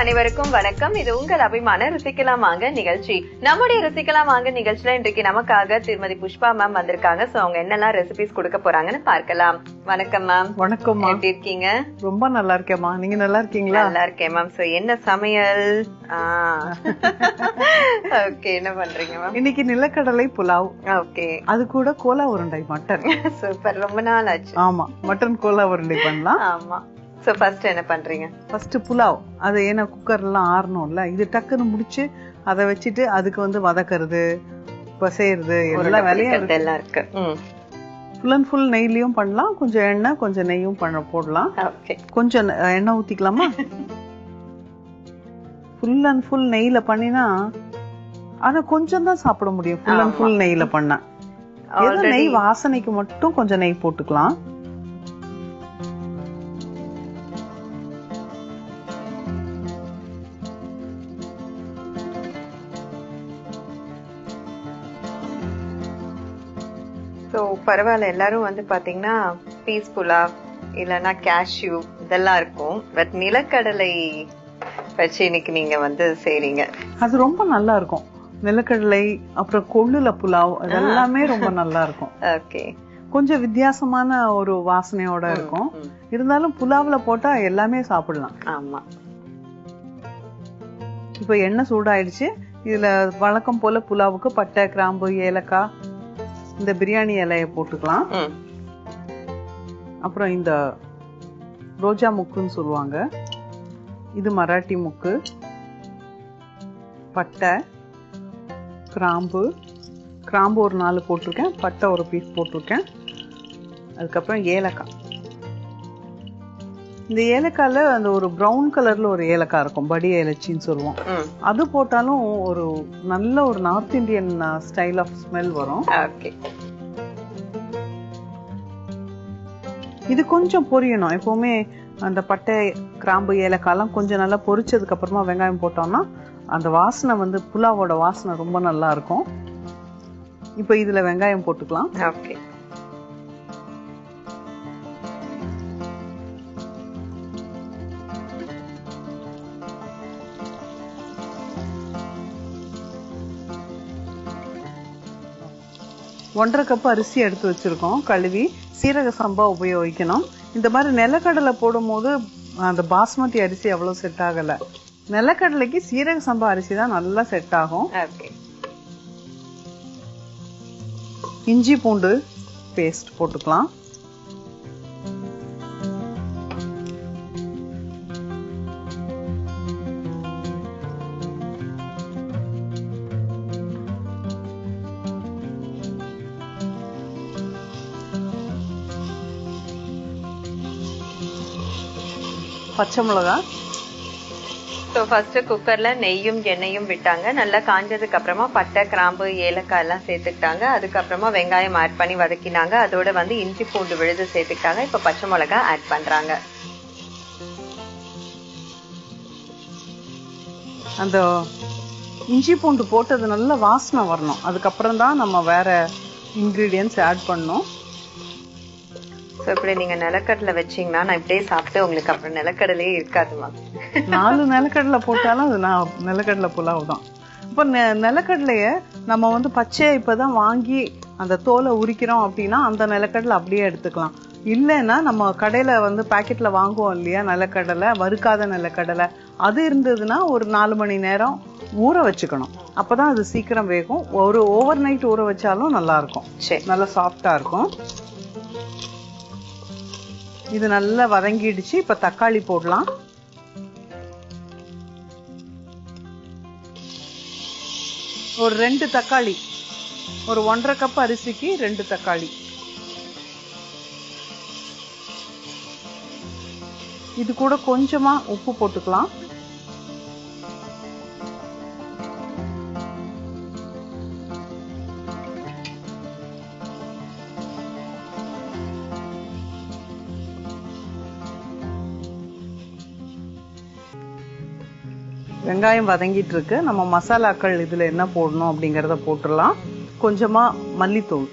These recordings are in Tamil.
அனைவருக்கும் வணக்கம். இது உங்கள் அபிமான ருசிக்கலாம் வாங்க நிகழ்ச்சி. நம்முடைய ருசிக்கலாம் வாங்க நிகழ்ச்சியில இன்றைக்கு நமக்காக திருமதி புஷ்பா மேம் வந்திருக்காங்க. சோ அவங்க என்னெல்லாம் ரெசிபிஸ் கொடுக்க போறாங்கன்னு பார்க்கலாம். வணக்கம் மேம். வணக்கம். எப்படி இருக்கீங்க? ரொம்ப நல்லா இருக்கேம்மா. நீங்க நல்லா இருக்கீங்களா? நல்லா இருக்கேன் மேம். சோ என்ன சமையல்? ஓகே, என்ன பண்றீங்க மேம்? இன்னைக்கு நிலக்கடலை புலாவ். ஓகே. அது கூட கோலா உருண்டை மட்டன். சூப்பர், ரொம்ப நாள் ஆச்சு. ஆமா, மட்டன் கோலா உருண்டை பண்ணலாம். ஆமா. சோ ஃபர்ஸ்ட் என்ன பண்றீங்க? ஃபர்ஸ்ட் புலாவ். அது ஏன்னா குக்கர்லாம் ஆறணும்ல, இது டக்குன்னு முடிச்சு அதை வச்சுட்டு அதுக்கு வதக்கிறது பசைறது எல்லா வேலையும் இருக்கு. ஃபுல் அண்ட் ஃபுல் நெய்லயும் பண்ணலாம், கொஞ்சம் எண்ணெய் கொஞ்சம் நெய்யும் போடலாம். கொஞ்சம் எண்ணெய் ஊத்திக்கலாமா? ஃபுல் அண்ட் ஃபுல் நெய்ல பண்ணினா ஆனா கொஞ்சம் தான் சாப்பிட முடியும். ஃபுல் அண்ட் ஃபுல் நெய்ல பண்ணா நெய் வாசனைக்கு மட்டும் கொஞ்சம் நெய் போட்டுக்கலாம். ஸோ பரவாயில்ல, எல்லாரும் பாத்தீங்கன்னா பீஸ்ஃபுல்லா இல்லைன்னா கேஷ்யூ இதெல்லாம் இருக்கும். பட் நிலக்கடலை வச்சு இன்னைக்கு நீங்க செய்றீங்க. அது ரொம்ப நல்லா இருக்கும். நிலக்கடலை அப்புறம் கொள்ளுல புலாவ் அதெல்லாமே ரொம்ப நல்லா இருக்கும். ஓகே. கொஞ்சம் வித்தியாசமான ஒரு வாசனையோட இருக்கும். இருந்தாலும் புலாவ்ல போட்டா எல்லாமே சாப்பிடலாம். ஆமா. இப்ப எண்ணெய் சூடாயிடுச்சு. இதுல வழக்கம் போல புலாவுக்கு பட்டை, கிராம்பு, ஏலக்காய், இந்த பிரியாணி இலைய போட்டுக்கலாம். அப்புறம் இந்த ரோஜா முக்குன்னு சொல்லுவாங்க, இது மராட்டி முக்கு, பட்டை, கிராம்பு ஒரு 4 போட்டிருக்கேன், பட்டை ஒரு பீஸ் போட்டிருக்கேன். அதுக்கப்புறம் ஏலக்காய். இந்த ஏலக்காயில அந்த ஒரு ப்ரௌன் கலர்ல ஒரு ஏலக்காய் இருக்கும், படி ஏலச்சின்னு சொல்லுவோம். அது போட்டாலும் ஒரு நல்ல ஒரு north Indian style of smell வரும். இது கொஞ்சம் பொரியணும். எப்பவுமே அந்த பட்டை, கிராம்பு, ஏலக்காய்லாம் கொஞ்சம் நல்லா பொரிச்சதுக்கு அப்புறமா வெங்காயம் போட்டோம்னா அந்த வாசனை புலாவோட வாசனை ரொம்ப நல்லா இருக்கும். இப்ப இதுல வெங்காயம் போட்டுக்கலாம். ஓகே. ஒன்றரை கப் அரிசி எடுத்து வச்சிருக்கோம், கழுவி. சீரக சம்பா உபயோகிக்கணும். இந்த மாதிரி நிலக்கடலை போடும் போது அந்த பாஸ்மதி அரிசி அவ்வளவு செட் ஆகல. நிலக்கடலைக்கு சீரக சம்பா அரிசி தான் நல்லா செட் ஆகும். இஞ்சி பூண்டு பேஸ்ட் போட்டுக்கலாம். பச்சை மிளகா. ஸோ ஃபர்ஸ்ட் குக்கர்ல நெய்யும் எண்ணெயும் விட்டாங்க. நல்லா காஞ்சதுக்கு அப்புறமா பட்டை, கிராம்பு, ஏலக்காய் எல்லாம் சேர்த்துக்கிட்டாங்க. அதுக்கப்புறமா வெங்காயம் ஆட் பண்ணி வதக்கினாங்க. அதோட இஞ்சி பூண்டு விழுது சேர்த்துக்கிட்டாங்க. இப்ப பச்சை மிளகா ஆட் பண்றாங்க. அந்த இஞ்சி பூண்டு போட்டது நல்ல வாசனை வரணும். அதுக்கப்புறம் தான் நம்ம வேற இன்கிரீடியன்ஸ் ஆட் பண்ணணும். ஸோ இப்படி நீங்க நிலக்கடலை வச்சீங்கன்னா நான் இப்படியே சாப்பிட்டு உங்களுக்கு அப்புறம் நிலக்கடலையே இருக்காதுமா. 4 நிலக்கடலை போட்டாலும் அது நிலக்கடலை புலாவ் தான். இப்போ நிலக்கடலைய நம்ம பச்சையா இப்பதான் வாங்கி அந்த தோலை உரிக்கிறோம் அப்படின்னா அந்த நிலக்கடலை அப்படியே எடுத்துக்கலாம். இல்லைன்னா நம்ம கடையில பாக்கெட்ல வாங்குவோம் இல்லையா நிலக்கடலை, வறுக்காத நிலக்கடலை, அது இருந்ததுன்னா ஒரு 4 மணி நேரம் ஊற வச்சுக்கணும். அப்பதான் அது சீக்கிரம் வேகும். ஒரு ஓவர் நைட் ஊற வச்சாலும் நல்லா இருக்கும், நல்லா சாஃப்டா இருக்கும். இது நல்லா வதங்கிடுச்சு. இப்ப தக்காளி போடலாம். ஒரு 2 தக்காளி, ஒரு 1.5 கப் அரிசிக்கு 2 தக்காளி. இது கூட கொஞ்சமா உப்பு போட்டுக்கலாம். வெங்காயம் வதங்கிட்டு இருக்கு. நம்ம மசாலாக்கள் இதுல என்ன போடணும் அப்படிங்கறத போட்டுடலாம். கொஞ்சமா மல்லித்தூள்,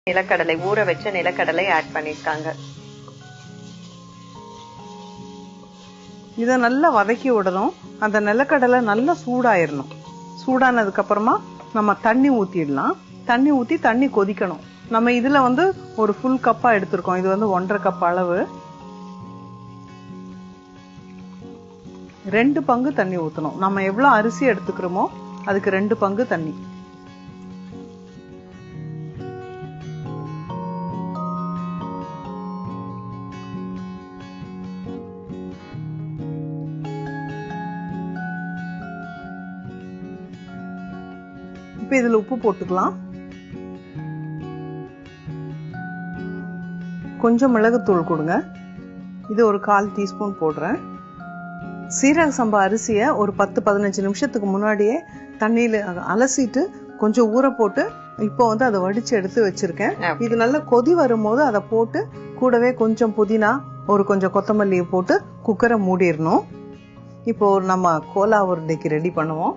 நிலக்கடலை, ஊற வச்ச நிலக்கடலை ஆட் பண்ணிருக்காங்க. இதை நல்லா வதக்கி விடணும். அந்த நிலக்கடலை நல்லா சூடாயிரணும். சூடானதுக்கு அப்புறமா நம்ம தண்ணி ஊத்திடலாம். தண்ணி ஊத்தி தண்ணி கொதிக்கணும். நம்ம இதுல வந்து ஒரு ஃபுல் கப்பா எடுத்திருக்கோம். இது வந்து 1.5 கப் அளவு. 2 பங்கு தண்ணி ஊத்தணும். நம்ம எவ்வளவு அரிசி எடுத்துக்கிறோமோ அதுக்கு 2 பங்கு தண்ணி. இப்ப இதுல உப்பு போட்டுக்கலாம். கொஞ்சம் மிளகுத்தூள் கொடுங்க. இது ஒரு 1/4 டீஸ்பூன் போடுறேன். சீரக சம்பா அரிசியை ஒரு 10-15 நிமிஷத்துக்கு முன்னாடியே தண்ணியில அலசிட்டு கொஞ்சம் ஊற போட்டு இப்போ வந்து அதை வடிச்சு எடுத்து வச்சிருக்கேன். இது நல்லா கொதி வரும்போது அதை போட்டு கூடவே கொஞ்சம் புதினா, ஒரு கொஞ்சம் கொத்தமல்லியை போட்டு குக்கரை மூடிடணும். இப்போ நம்ம கோலா உருண்டைக்கு ரெடி பண்ணுவோம்.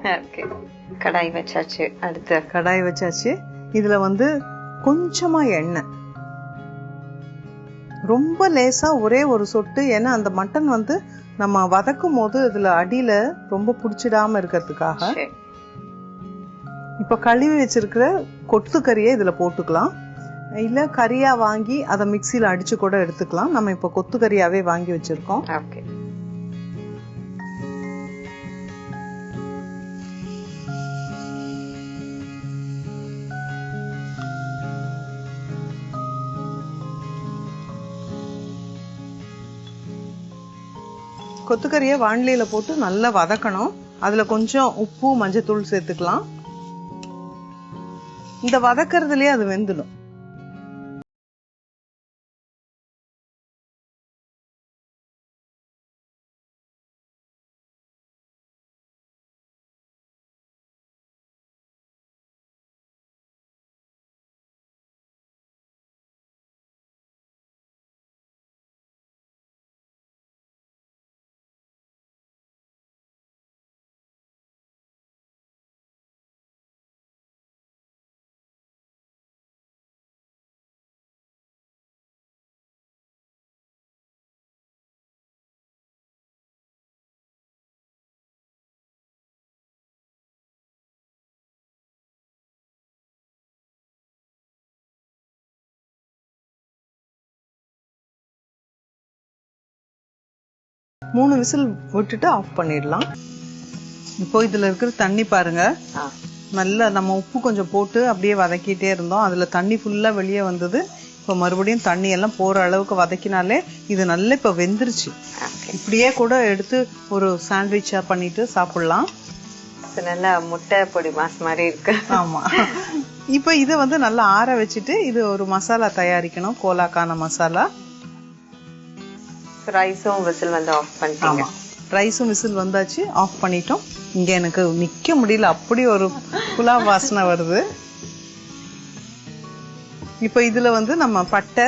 கடாய் வச்சாச்சு. அடுத்து கடாய் வச்சாச்சு. இதுல வந்து கொஞ்சமா எண்ணெய், ரொம்ப லேசா ஒரே ஒரு சொட்டு. ஏன்னா அந்த மட்டன் வந்து நம்ம வதக்கும் போது இதுல அடியில ரொம்ப புடிச்சிடாம இருக்கிறதுக்காக. இப்ப கழுவி வச்சிருக்கிற கொத்துக்கறியை இதுல போட்டுக்கலாம். இல்ல கறியா வாங்கி அதை மிக்சியில அடிச்சு கூட எடுத்துக்கலாம். நம்ம இப்ப கொத்துக்கறியாவே வாங்கி வச்சிருக்கோம். கொத்துக்கறியை வாண்டில போட்டு நல்லா வதக்கணும். அதுல கொஞ்சம் உப்பு, மஞ்சத்தூள் சேர்த்துக்கலாம். இந்த வதக்கறதுலயே அது வெந்துடும். மூணு விசில் விட்டுட்டு ஆஃப் பண்ணிடலாம். இப்போ இதுல இருக்கிற தண்ணி பாருங்க, நல்லா நம்ம உப்பு கொஞ்சம் போட்டு அப்படியே வதக்கிட்டே இருந்தோம். அதுல தண்ணி ஃபுல்லா வெளியே வந்தது. இப்போ மறுபடியும் தண்ணி எல்லாம் போற அளவுக்கு வதக்கினாலே இது நல்லா இப்ப வெந்துருச்சு. இப்படியே கூட எடுத்து ஒரு சாண்ட்விச்சா பண்ணிட்டு சாப்பிடலாம். நல்லா முட்டை பொடி மாஸ் மாதிரி இருக்கு. ஆமா. இப்ப இதை வந்து நல்லா ஆற வச்சுட்டு இது ஒரு மசாலா தயாரிக்கணும், கோலாக்கான மசாலா. ரைஸும் விசில் வந்து ஆஃப் பண்ணிட்டீங்க. ரைஸும் விசில் வந்தாச்சு, ஆஃப் பண்ணிட்டோம். இங்க எனக்கு நிக்க முடியல, அப்படி ஒரு புலாவ் வாசனை வருது. இப்ப இதுல வந்து நம்ம பட்டை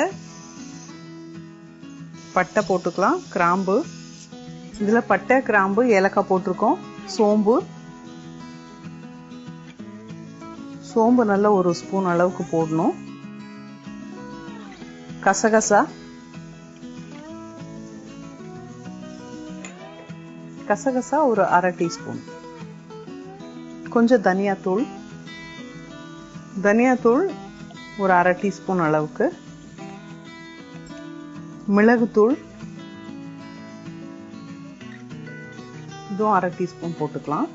போட்டுக்கலாம், கிராம்பு. இதுல பட்டை, கிராம்பு, ஏலக்காய் போட்டிருக்கோம். சோம்பு நல்லா ஒரு ஸ்பூன் அளவுக்கு போடணும். கசகசா ஒரு அரை டீஸ்பூன். கொஞ்சம் தனியாத்தூள் ஒரு அரை டீஸ்பூன் அளவுக்கு. மிளகுத்தூள் இதுவும் அரை டீஸ்பூன் போட்டுக்கலாம்.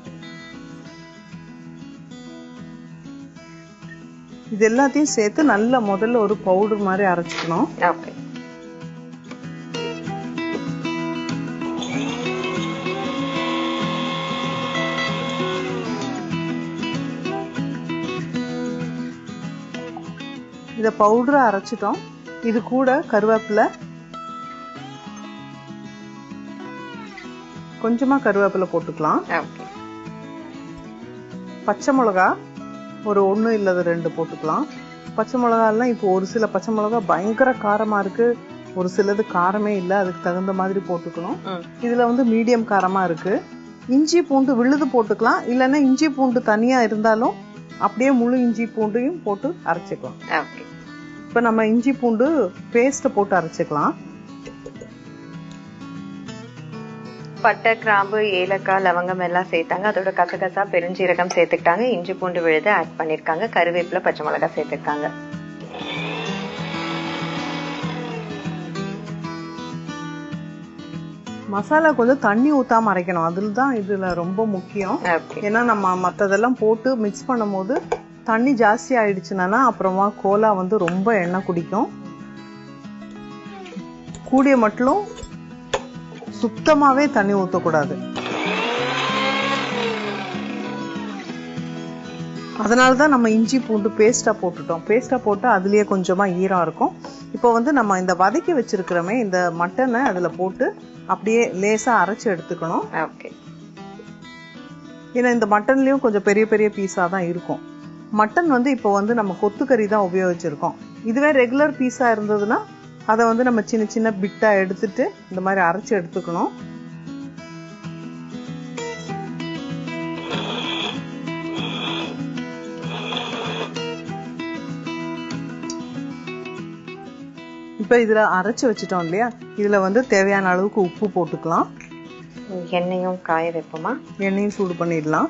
இது எல்லாத்தையும் சேர்த்து நல்லா முதல்ல ஒரு பவுடர் மாதிரி அரைச்சிக்கணும். இத பவுடரா அரைச்சிட்டோம். இது கூட கருவேப்பிலை, கொஞ்சமா கருவேப்பிலை போட்டுக்கலாம். பச்சை மிளகா ஒரு 1 இல்லது 2 போட்டுக்கலாம். பச்சை மிளகாலாம் இப்போ ஒரு சில பச்சை மிளகா பயங்கர காரமா இருக்கு, ஒரு சிலது காரமே இல்லை, அதுக்கு தகுந்த மாதிரி போட்டுக்கணும். இதுல வந்து மீடியம் காரமா இருக்கு. இஞ்சி பூண்டு விழுது போட்டுக்கலாம், இல்லைன்னா இஞ்சி பூண்டு தனியா இருந்தாலும் அப்படியே முழு இஞ்சி பூண்டையும் போட்டு அரைச்சிக்கலாம். இப்போ நம்ம இஞ்சி பூண்டு பேஸ்ட்டை போட்டு அரைச்சிக்கலாம். பட்டை, கிராம்பு, ஏலக்காய், லவங்கம் எல்லாம் சேர்த்தாங்க. அதோட கசகசா, பெருஞ்சீரகம் சேர்த்துக்கிட்டாங்க. இஞ்சி பூண்டு விழுது ஆட் பண்ணிருக்காங்க. கருவேப்பிலை, பச்சை மிளகாய் சேர்த்துருக்காங்க. மசாலா கொஞ்சம் தண்ணி ஊத்தாம அரைக்கணும். அதில் தான் இதுல ரொம்ப முக்கியம். ஏன்னா நம்ம மற்றதெல்லாம் போட்டு மிக்ஸ் பண்ணும் போது தண்ணி ஜாஸ்தி ஆயிடுச்சுன்னா அப்புறமா கோலா வந்து ரொம்ப எண்ணெய் குடிக்கும். கூடிய மட்டும் சுத்தமாவே தண்ணி ஊற்றக்கூடாது. அதனால தான் நம்ம இஞ்சி பூண்டு பேஸ்டா போட்டுட்டோம். பேஸ்டா போட்டு அதுலயே கொஞ்சமா ஈரம் இருக்கும். இப்போ வந்து நம்ம இந்த வதக்கி வச்சிருக்கிறோமே இந்த மட்டனை அதுல போட்டு அப்படியே லேசா அரைச்சு எடுத்துக்கணும். ஏன்னா இந்த மட்டன்லயும் கொஞ்சம் பெரிய பெரிய பீஸா தான் இருக்கும். மட்டன் வந்து இப்போ வந்து நம்ம கொத்துக்கறி தான் உபயோகிச்சிருக்கோம். இதுவே ரெகுலர் பீஸா இருந்ததுன்னா அதை வந்து நம்ம சின்ன சின்ன பிட்டா எடுத்துட்டு இந்த மாதிரி அரைச்சு எடுத்துக்கணும். இப்ப இதுல அரைச்சு வச்சுட்டோம் இல்லையா, இதுல வந்து தேவையான அளவுக்கு உப்பு போட்டுக்கலாம். எண்ணெயும் காய வைப்போமா? எண்ணெயும் சூடு பண்ணிடலாம்.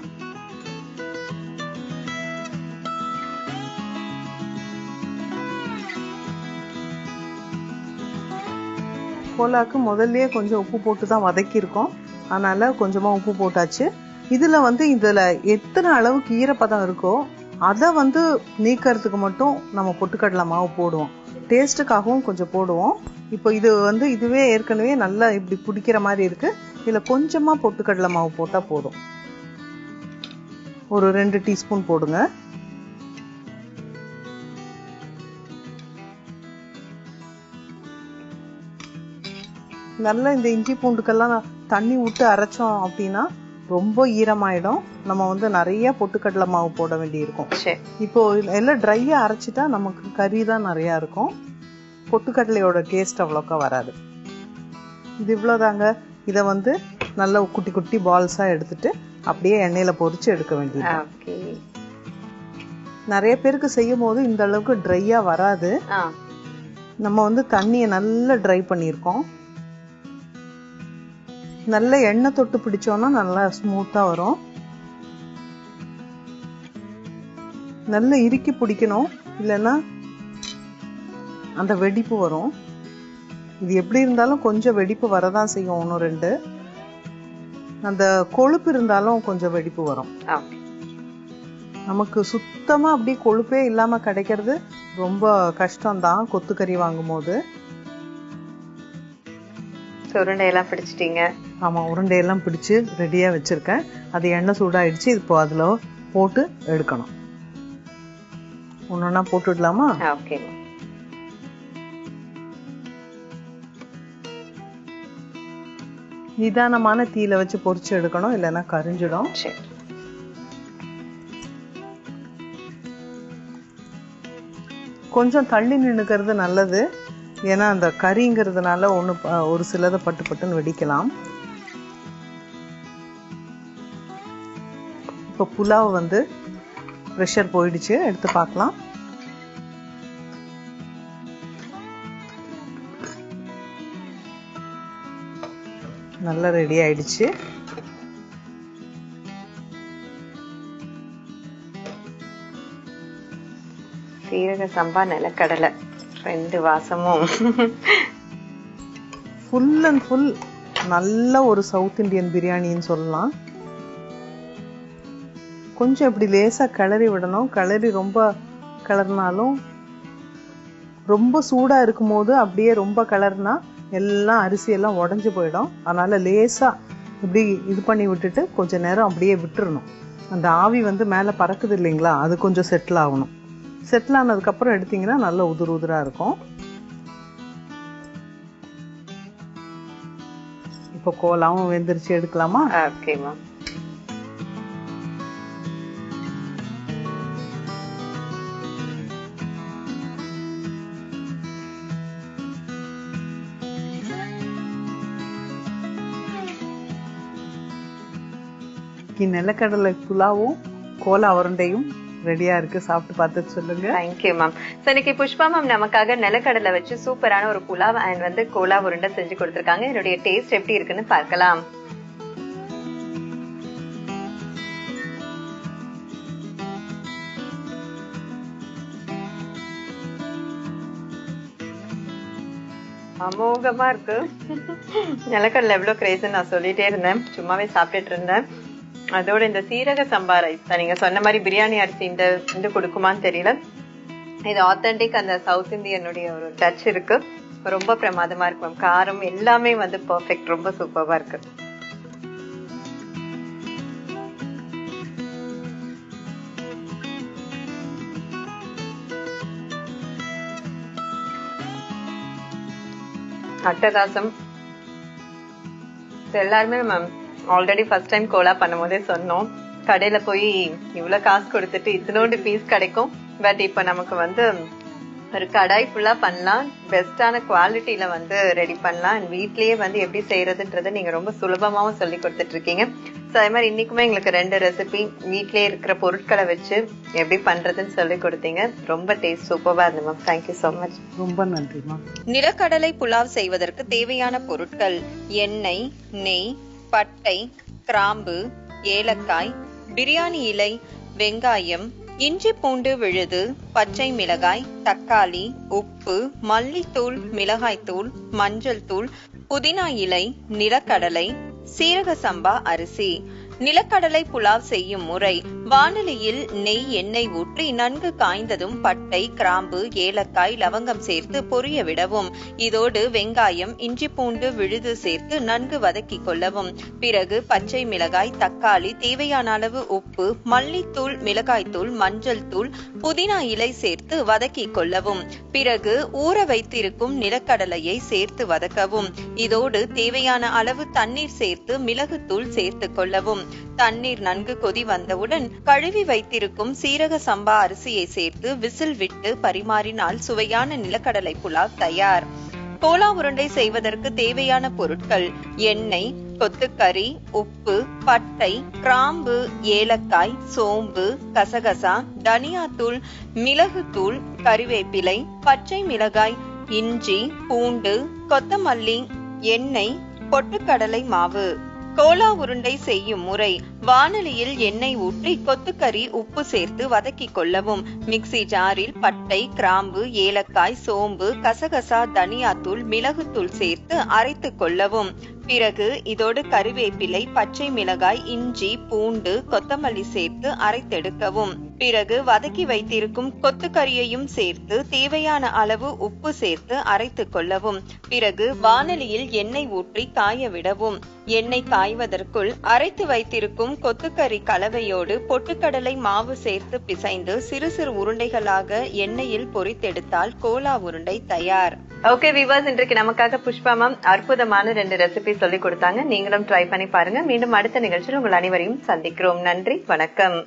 கோலாக்கு முதல்லயே கொஞ்சம் உப்பு போட்டு தான் வதக்கியிருக்கோம். அதனால கொஞ்சமா உப்பு போட்டாச்சு. இதுல வந்து இதுல எத்தனை அளவுக்கு ஈரப்பதம் இருக்கோ அதை வந்து நீக்கிறதுக்கு மட்டும் நம்ம பொட்டுக்கடலை மாவு போடுவோம். டேஸ்ட்டுக்காகவும் கொஞ்சம் போடுவோம். இப்போ இது வந்து இதுவே ஏற்கனவே நல்லா இப்படி பிடிக்கிற மாதிரி இருக்கு. இதுல கொஞ்சமா பொட்டுக்கடலை மாவு போட்டா போதும். ஒரு 2 டீஸ்பூன் போடுங்க. நல்லா இந்த இஞ்சி பூண்டுக்கெல்லாம் தண்ணி விட்டு அரைச்சோம் அப்படின்னா ரொம்ப ஈரமாயிடும். நம்ம வந்து நிறைய பொட்டுக்கடலை மாவு போட வேண்டி இருக்கும். இப்போ எல்லாம் ட்ரையா அரைச்சிட்டா நமக்கு கறி தான் நிறைய இருக்கும். பொட்டுக்கடலையோட டேஸ்ட் அவ்வளோக்கா வராது. இது இவ்வளோதாங்க. இதை வந்து நல்லா குட்டி குட்டி பால்ஸா எடுத்துட்டு அப்படியே எண்ணெயில பொரிச்சு எடுக்க வேண்டியது. நிறைய பேருக்கு செய்யும் போது இந்த அளவுக்கு ட்ரையா வராது. நம்ம வந்து தண்ணியை நல்லா ட்ரை பண்ணியிருக்கோம். நல்ல எண்ணெய் தொட்டு பிடிச்சோம்னா நல்லா ஸ்மூத்தா வரும். நல்ல இறுக்கி பிடிக்கணும், இல்லைன்னா அந்த வெடிப்பு வரும். இது எப்படி இருந்தாலும் கொஞ்சம் வெடிப்பு வரதான் செய்யும். 1-2 அந்த கொழுப்பு இருந்தாலும் கொஞ்சம் வெடிப்பு வரும். நமக்கு சுத்தமா அப்படி கொழுப்பே இல்லாம கிடைக்கிறது ரொம்ப கஷ்டம்தான் கொத்துக்கறி வாங்கும் போது. உருண்டையெல்லாம் பிடிச்சிட்டீங்க? ஆமா, உருண்டையெல்லாம் பிடிச்சு ரெடியா வச்சிருக்கேன். அது எண்ணெய் சூடாயிடுச்சு. இப்போ அதுல போட்டு எடுக்கணும். ஒன்னொன்னா போட்டுடலாமா? ஓகே. நிதானமான தீயில வச்சு பொரிச்சு எடுக்கணும், இல்லைன்னா கரிஞ்சிடும். கொஞ்சம் தள்ளி நின்னுக்கிறது நல்லது. ஏன்னா அந்த கறிங்கிறதுனால ஒரு சிலதை பட்டு பட்டுன்னு வெடிக்கலாம். இப்போ புலாவ் வந்து ப்ரெஷர் போயிடுச்சு. எடுத்து பார்க்கலாம். நல்லா ரெடி ஆயிடுச்சு. சீரக சம்பா, நிலக்கடலை 2 வாசமும் ஃபுல் அண்ட் ஃபுல் நல்ல ஒரு சவுத் இந்தியன் பிரியாணின்னு சொல்லலாம். கொஞ்சம் இப்படி லேசா கிளறி விடணும். கிளறி ரொம்ப கிளறினாலும் ரொம்ப சூடா இருக்கும் போது அப்படியே ரொம்ப கிளறினா எல்லாம் அரிசி எல்லாம் உடஞ்சு போயிடும். அதனால லேசா இப்படி இது பண்ணி விட்டுட்டு கொஞ்ச நேரம் அப்படியே விட்டுறணும். அந்த ஆவி வந்து மேல பறக்குது இல்லைங்களா, அது கொஞ்சம் செட்டில் ஆகணும். செட்டில் ஆனதுக்கு அப்புறம் எடுத்தீங்கன்னா நல்ல உதிர் உதிரா இருக்கும். இப்போ கோலாவும் வெந்திரிச்சு எடுக்கலாமா? ஓகேமா. நிலக்கடலை புலாவும் கோலா உருண்டையும் ரெடியா இருக்கு, சாப்பிட்டு பார்த்துட்டு சொல்லுங்க. Thank you ma'am. ஸோ இன்னைக்கு புஷ்பா மேம் நமக்காக நிலக்கடலை வச்சு சூப்பரான ஒரு புலாவ் அண்ட் வந்து கோலா உருண்டை செஞ்சு கொடுத்துருக்காங்க. என்னுடைய டேஸ்ட் எப்படி இருக்குன்னு பார்க்கலாம். அமோகமா இருக்கு. நிலக்கடலை எவ்வளவு கிரேஸ்ன்னு நான் சொல்லிட்டே இருந்தேன், சும்மாவே சாப்பிட்டுட்டு இருந்தேன். அதோட இந்த சீரக சம்பா ரைஸ் நீங்க சொன்ன மாதிரி பிரியாணி அரிசி இந்த கொடுக்குமான்னு தெரியல, இது ஆத்தென்டிக் அந்த சவுத் இந்தியனுடைய ஒரு டச் இருக்கு. ரொம்ப பிரமாதமா இருக்கு மேம். காரம் எல்லாமே வந்து பெர்ஃபெக்ட், ரொம்ப சூப்பரா இருக்கு. அட்டகாசம். எல்லாருமே மேம் ஆல்ரெடி ஃபர்ஸ்ட் டைம் கோலா பண்ணும் போதே சொன்னோம், கடையில போய் இவ்வளவு காசு கொடுத்துட்டு இத்தனோண்டு பீஸ் கிடைக்கும். பட் இப்ப நமக்கு வந்து ஒரு கடாய் ஃபுல்லா பண்ணலாம், பெஸ்டான குவாலிட்டியில வந்து ரெடி பண்ணலாம். அண்ட் வீட்லயே வந்து எப்படி செய்யறதுன்றதை நீங்க ரொம்ப சுலபமாவும் சொல்லி கொடுத்துட்டு இருக்கீங்க. ஸோ அதே மாதிரி இன்னைக்குமே எங்களுக்கு 2 ரெசிபி வீட்லயே இருக்கிற பொருட்களை வச்சு எப்படி பண்றதுன்னு சொல்லி கொடுத்தீங்க. ரொம்ப டேஸ்ட் சூப்பரா இருந்தது மேம். Thank you so much. ரொம்ப நன்றி மேம். நிலக்கடலை புலாவ் செய்வதற்கு தேவையான பொருட்கள்: எண்ணெய், நெய், பட்டை, கிராம்பு, ஏலக்காய், பிரியாணி இலை, வெங்காயம், இஞ்சி பூண்டு விழுது, பச்சை மிளகாய், தக்காளி, உப்பு, மல்லித்தூள், மிளகாய்த்தூள், மஞ்சள் தூள், புதினா இலை, நிலக்கடலை, சீரக சம்பா அரிசி. நிலக்கடலை புலாவ் செய்யும் முறை: வாணலியில் நெய், எண்ணெய் ஊற்றி நன்கு காய்ந்ததும் பட்டை, கிராம்பு, ஏலக்காய், லவங்கம் சேர்த்து பொரிய விடவும். இதோடு வெங்காயம், இஞ்சி பூண்டு விழுது சேர்த்து நன்கு வதக்கி கொள்ளவும். பிறகு பச்சை மிளகாய், தக்காளி, தேவையான அளவு உப்பு, மல்லித்தூள், மிளகாய்த்தூள், மஞ்சள் தூள், புதினா இலை சேர்த்து வதக்கி கொள்ளவும். பிறகு ஊற வைத்திருக்கும் நிலக்கடலையை சேர்த்து வதக்கவும். இதோடு தேவையான அளவு தண்ணீர் சேர்த்து மிளகுத்தூள் சேர்த்து கொள்ளவும். தண்ணீர் நன்கு கொதி வந்தவுடன் கழுவி வைத்திருக்கும் சீரக சம்பா அரிசியை சேர்த்து விசில் விட்டு பரிமாறினால் சுவையான நிலக்கடலை புலாவ் தயார். கோலா உருண்டை செய்வதற்கு தேவையான பொருட்கள்: எண்ணெய், கொத்துக்கறி, உப்பு, பட்டை, கிராம்பு, ஏலக்காய், சோம்பு, கசகசா, தனியாத்தூள், மிளகுத்தூள், கறிவேப்பிலை, பச்சை மிளகாய், இஞ்சி, பூண்டு, கொத்தமல்லி, எண்ணெய், பொட்டுக்கடலை மாவு. கோலா உருண்டை செய்யும் முறை: வாணலியில் எண்ணெய் ஊற்றி கொத்துக்கறி, உப்பு சேர்த்து வதக்கி கொள்ளவும். மிக்ஸி ஜாரில் பட்டை, கிராம்பு, ஏலக்காய், சோம்பு, கசகசா, தனியாத்தூள், மிளகுத்தூள் சேர்த்து அரைத்து கொள்ளவும். பிறகு இதோடு கறிவேப்பிலை, பச்சை மிளகாய், இஞ்சி, பூண்டு, கொத்தமல்லி சேர்த்து அரைத்தெடுக்கவும். பிறகு வதக்கி வைத்திருக்கும் கொத்துக்கறியையும் சேர்த்து தேவையான அளவு உப்பு சேர்த்து அரைத்து கொள்ளவும். பிறகு வாணலியில் எண்ணெய் ஊற்றி காய விடவும். எண்ணெய் காய்வதற்குள் அரைத்து வைத்திருக்கும் கொத்துக்கறி கலவையோடு பொட்டுக்கடலை மாவு சேர்த்து பிசைந்து சிறு சிறு உருண்டைகளாக எண்ணெயில் பொரித்தெடுத்தால் கோலா உருண்டை தயார். ஓகே வியூவர்ஸ், இன்றைக்கு நமக்காக புஷ்பா மேம் அற்புதமான 2 ரெசிபி சொல்லி கொடுத்தாங்க. நீங்களும் ட்ரை பண்ணி பாருங்க. மீண்டும் அடுத்த நிகழ்ச்சியில் உங்கள் அனைவரையும் சந்திக்கிறோம். நன்றி, வணக்கம்.